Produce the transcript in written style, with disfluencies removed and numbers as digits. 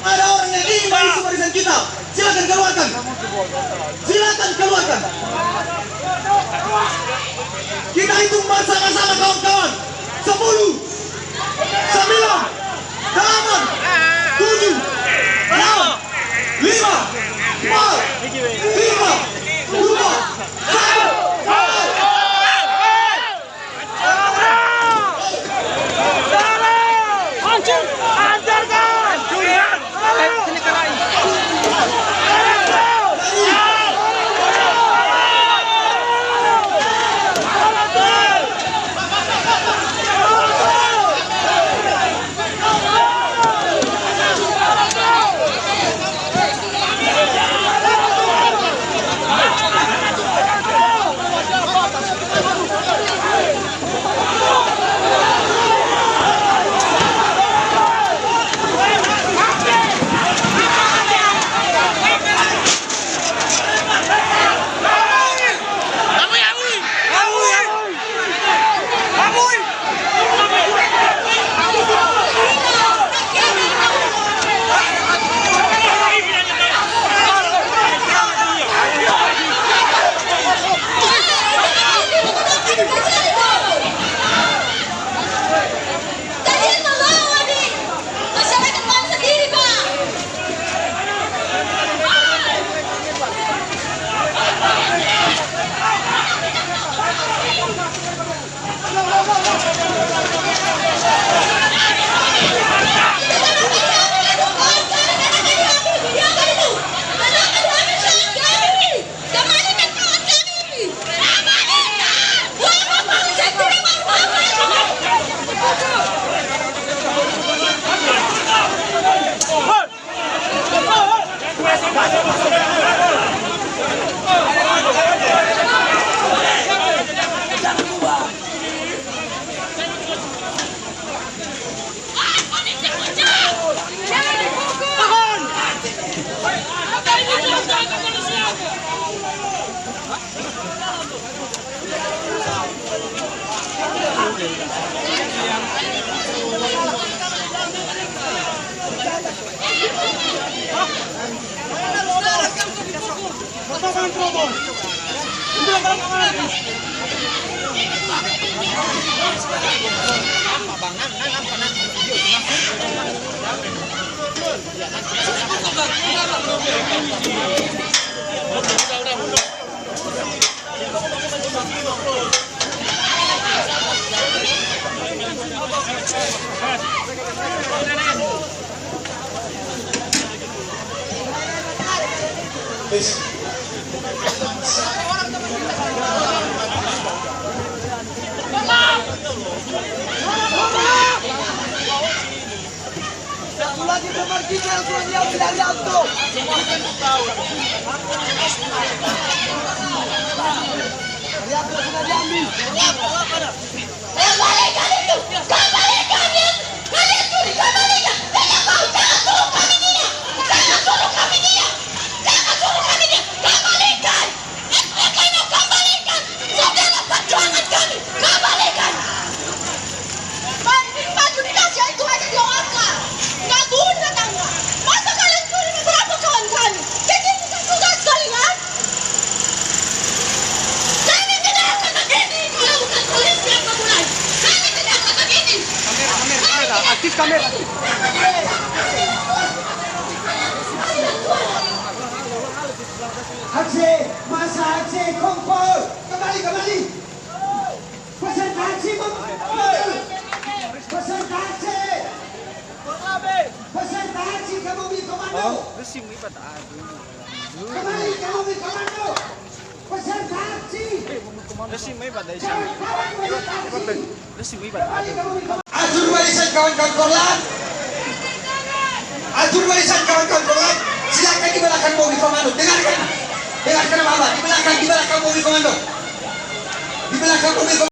ada orang yang ingin mengisi barisan kita. Silakan keluarkan. Silakan keluarkan. Kita hitung bersama-sama kawan-kawan. 10, 9, 8, 7, 6, 5, 4, 3, 2, Satu lagi pemain kita yang sudah diambil dari Anto. Semua akan tahu. Lihat sudah diambil. Kembalikan itu, kembalikan dia. Kalian curi, kembalikan. Jangan kau, jangan suruh kami dia. Jangan suruh kami dia. Jangan suruh kami dia. Kembalikan. Kau kembalikan. Saudara perjuangan kami. Kembalikan. Banding baju dikasih itu hanya dioarkan. Nggak guna tangga. Masa kalian curi beberapa kawan kami? Jadi bukan tugas kalian. Kami tidak akan begini kalau bukan polisi yang memulai. Kami tidak akan begini. Kamera, aktif kamera. Aksi, masa aksi, kumpul. Kembali. Presentasi ke mobil komando. Kembali ke mobil komando. Presentasi. Ajur barisan kawan-kawan korlan. Silakan di belakang mobil komando. Dengarkan Bapak, di belakang mobil komando. Di belakang mobil komando.